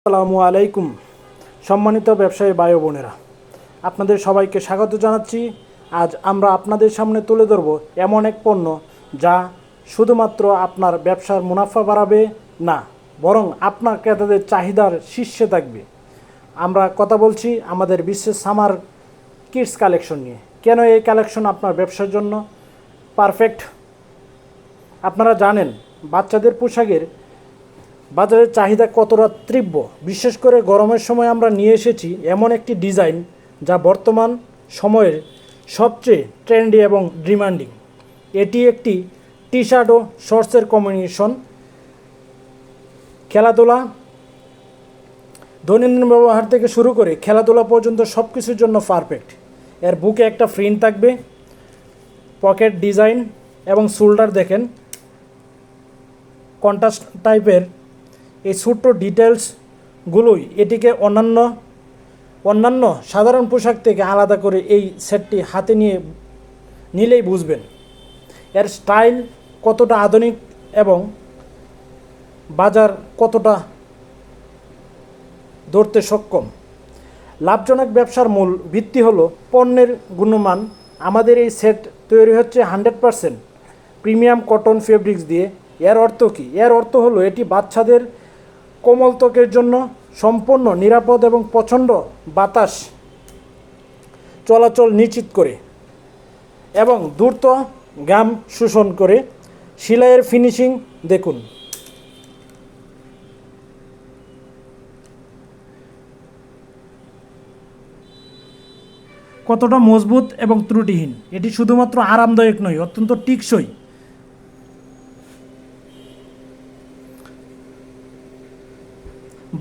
আসসালামু আলাইকুম সম্মানিত ব্যবসায়ী ভাই বোনেরা, আপনাদের সবাইকে স্বাগত জানাচ্ছি। আজ আমরা আপনাদের সামনে তুলে ধরব এমন এক পণ্য যা শুধুমাত্র আপনার ব্যবসার মুনাফা বাড়াবে না, বরং আপনার ক্রেতাদের চাহিদার শীর্ষে থাকবে। আমরা কথা বলছি আমাদের বিশ্বের সামার কিডস কালেকশন নিয়ে। কেন এই কালেকশন আপনার ব্যবসার জন্য পারফেক্ট? আপনারা জানেন বাচ্চাদের পোশাকের বাজারের চাহিদা কতটা তীব্র। বিশেষ করে গরমের সময় আমরা নিয়ে এসেছি এমন একটি ডিজাইন যা বর্তমান সময়ের সবচেয়ে ট্রেন্ডি এবং ডিমান্ডিং। এটি একটি টি শার্ট ও শর্টসের কম্বিনেশন। খেলাধুলা, দৈনন্দিন ব্যবহার থেকে শুরু করে খেলাধুলা পর্যন্ত সব কিছুর জন্য পারফেক্ট। এর বুকে একটা ফ্রিন থাকবে, পকেট ডিজাইন এবং শোল্ডার দেখেন কন্ট্রাস্ট টাইপের। এই ছোট্ট ডিটেলসগুলোই এটিকে অন্যান্য সাধারণ পোশাক থেকে আলাদা করে এই সেটটি হাতে নিলেই বুঝবেন এর স্টাইল কতটা আধুনিক এবং বাজার কতটা ধরতে সক্ষম। লাভজনক ব্যবসার মূল ভিত্তি হলো পণ্যের গুণমান। আমাদের এই সেট তৈরি হচ্ছে 100% প্রিমিয়াম কটন ফেব্রিক্স দিয়ে। এর অর্থ কী? এর অর্থ হলো এটি বাচ্চাদের কোমল ত্বকের জন্য সম্পূর্ণ নিরাপদ এবং প্রচণ্ড বাতাস চলাচল নিশ্চিত করে এবং দ্রুত ঘাম শোষণ করে। সেলাইয়ের ফিনিশিং দেখুন, কতটা মজবুত এবং ত্রুটিহীন। এটি শুধুমাত্র আরামদায়ক নয়, অত্যন্ত টেকসই।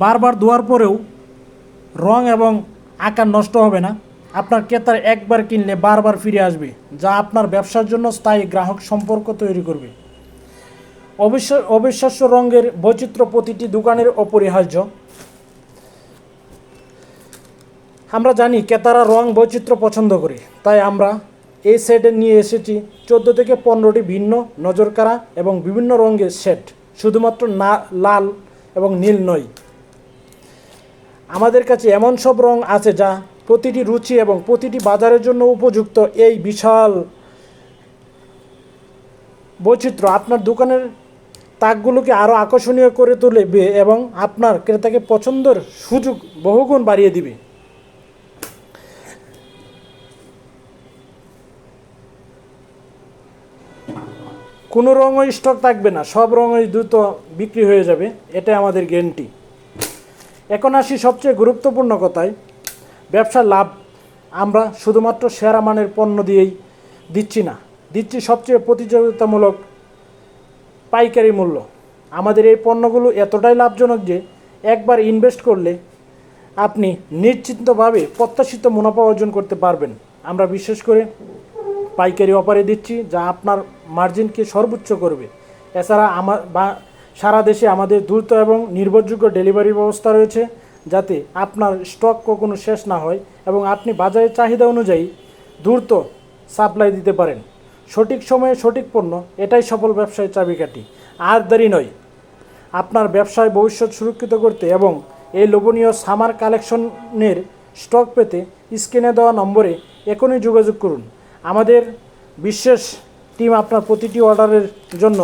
বারবার ধোয়ার পরেও রং এবং আকার নষ্ট হবে না। আপনার ক্রেতার একবার কিনলে বারবার ফিরে আসবে, যা আপনার ব্যবসার জন্য স্থায়ী গ্রাহক সম্পর্ক তৈরি করবে। অবিশ্বাস্য রঙের বৈচিত্র্য প্রতিটি দোকানের অপরিহার্য। আমরা জানি ক্রেতারা রং বৈচিত্র্য পছন্দ করে, তাই আমরা এই সেটে নিয়ে এসেছি 14 থেকে 15টি ভিন্ন নজরকাড়া এবং বিভিন্ন রঙের সেট। শুধুমাত্র লাল এবং নীল নয়, আমাদের কাছে এমন সব রং আছে যা প্রতিটি রুচি এবং প্রতিটি বাজারের জন্য উপযুক্ত। এই বিশাল বৈচিত্র্য আপনার দোকানের তাকগুলোকে আরও আকর্ষণীয় করে তুলবে এবং আপনার ক্রেতাকে পছন্দের সুযোগ বহুগুণ বাড়িয়ে দিবে। কোনো রঙই স্টক থাকবে না, সব রঙই দ্রুত বিক্রি হয়ে যাবে, এটাই আমাদের গ্যারান্টি। এখন আসি সবচেয়ে গুরুত্বপূর্ণ কথায়, ব্যবসার লাভ। আমরা শুধুমাত্র সেরা মানের পণ্য দিয়েই দিচ্ছি সবচেয়ে প্রতিযোগিতামূলক পাইকারি মূল্য। আমাদের এই পণ্যগুলো এতটাই লাভজনক যে একবার ইনভেস্ট করলে আপনি নিশ্চিন্তভাবে প্রত্যাশিত মুনাফা অর্জন করতে পারবেন। আমরা বিশেষ করে পাইকারি অফারে দিচ্ছি, যা আপনার মার্জিনকে সর্বোচ্চ করবে। এছাড়া সারা দেশে আমাদের দ্রুত এবং নির্ভরযোগ্য ডেলিভারি ব্যবস্থা রয়েছে, যাতে আপনার স্টক কখনো শেষ না হয় এবং আপনি বাজারের চাহিদা অনুযায়ী দ্রুত সাপ্লাই দিতে পারেন। সঠিক সময়ে সঠিক পণ্য, এটাই সফল ব্যবসায়ের চাবিকাঠি। আর দেরি নয়, আপনার ব্যবসায় ভবিষ্যৎ সুরক্ষিত করতে এবং এই লোভনীয় সামার কালেকশনের স্টক পেতে স্ক্রিনে দেওয়া নম্বরে এখনই যোগাযোগ করুন। আমাদের বিশেষ টিম আপনার প্রতিটি অর্ডারের জন্য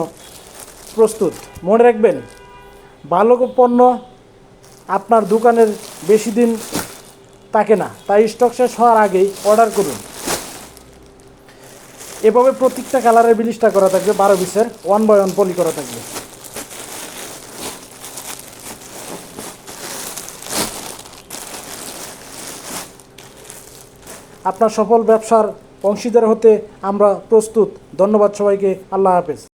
প্রস্তুত। মনে রাখবেন, ভালো পণ্য আপনার দোকানের বেশি দিন থাকে না, তাই স্টক শেষ হওয়ার আগেই অর্ডার করুন। এভাবে প্রত্যেকটা কালারের ব্লিচটা করা থাকবে, 12 পিসের 1 by 1 পলি করা থাকবে। আপনার সফল ব্যবসার অংশীদার হতে আমরা প্রস্তুত। ধন্যবাদ সবাইকে। আল্লাহ হাফেজ।